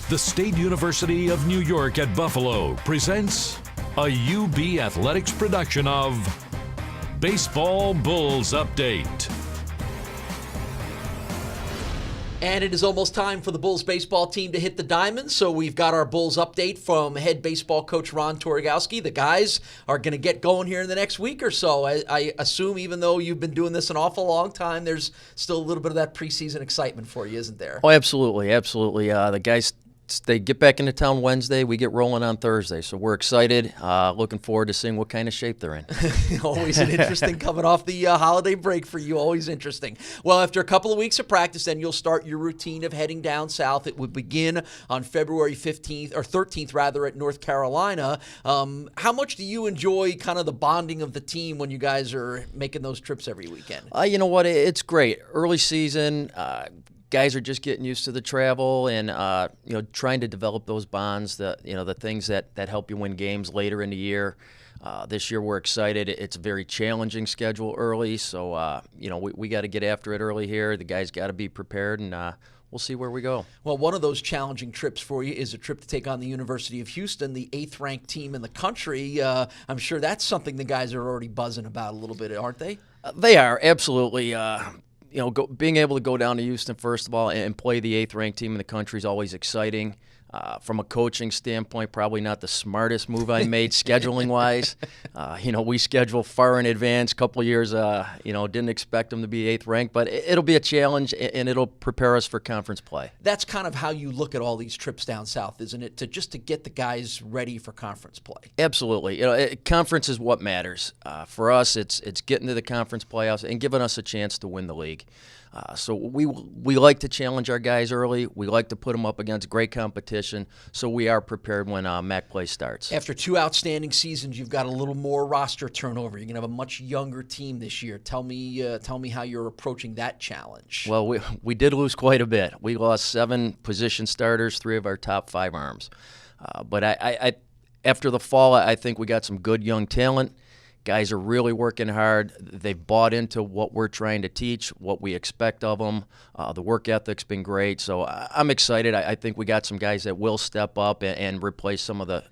The State University of New York at Buffalo presents a UB Athletics production of Baseball Bulls Update. And it is almost time for the Bulls baseball team to hit the diamond, so we've got our Bulls update from head baseball coach Ron Torgowski. The guys are going to get going here in the next week or so. I assume even though you've been doing this an awful long time, there's still a little bit of that preseason excitement for you, isn't there? Oh, absolutely, absolutely. The guys, they get back into town Wednesday. We get rolling on Thursday, so we're excited. Looking forward to seeing what kind of shape they're in. Always an interesting coming off the holiday break for you. Always interesting. Well, after a couple of weeks of practice, then you'll start your routine of heading down south. It would begin on February 15th or 13th rather at North Carolina. How much do you enjoy kind of the bonding of the team when you guys are making those trips every weekend? You know what? It's great. Early season. Guys are just getting used to the travel and trying to develop those bonds, the things that help you win games later in the year. This year we're excited. It's a very challenging schedule early, so we got to get after it early here. The guys got to be prepared, and we'll see where we go. Well, one of those challenging trips for you is a trip to take on the University of Houston, the 8th-ranked team in the country. I'm sure that's something the guys are already buzzing about a little bit, aren't they? They are, absolutely. Being able to go down to Houston, first of all, and play the 8th-ranked team in the country is always exciting. From a coaching standpoint, probably not the smartest move I made scheduling-wise. We schedule far in advance. A couple of years, didn't expect them to be 8th-ranked, but it'll be a challenge, and it'll prepare us for conference play. That's kind of how you look at all these trips down south, isn't it? To get the guys ready for conference play. Absolutely. Conference is what matters. For us, it's getting to the conference playoffs and giving us a chance to win the league. So we like to challenge our guys early. We like to put them up against great competition, so we are prepared when MAC play starts. After 2 outstanding seasons, you've got a little more roster turnover. You're going to have a much younger team this year. Tell me how you're approaching that challenge. Well, we did lose quite a bit. We lost 7 position starters, 3 of our top 5 arms. But I after the fall, I think we got some good young talent. Guys are really working hard. They've bought into what we're trying to teach, what we expect of them. The work ethic's been great, so I'm excited. I think we got some guys that will step up and replace some of the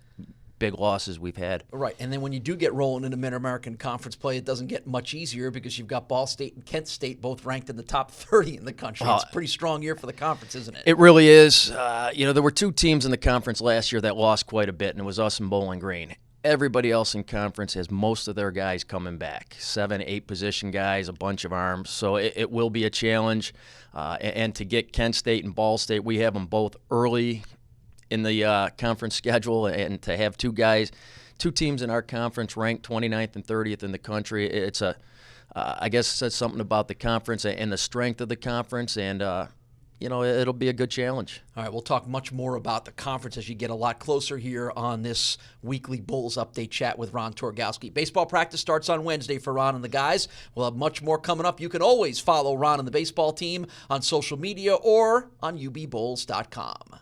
big losses we've had. Right, and then when you do get rolling into Mid-American Conference play, it doesn't get much easier because you've got Ball State and Kent State both ranked in the top 30 in the country. It's a pretty strong year for the conference, isn't it? It really is. There were 2 teams in the conference last year that lost quite a bit, and it was us and Bowling Green. Everybody else in conference has most of their guys coming back, 7, 8 position guys, a bunch of arms. So it will be a challenge. And to get Kent State and Ball State, we have them both early in the conference schedule. And to have 2 teams in our conference ranked 29th and 30th in the country, I guess it says something about the conference and the strength of the conference. And it'll be a good challenge. All right, we'll talk much more about the conference as you get a lot closer here on this weekly Bulls Update chat with Ron Torgowski. Baseball practice starts on Wednesday for Ron and the guys. We'll have much more coming up. You can always follow Ron and the baseball team on social media or on UBBulls.com.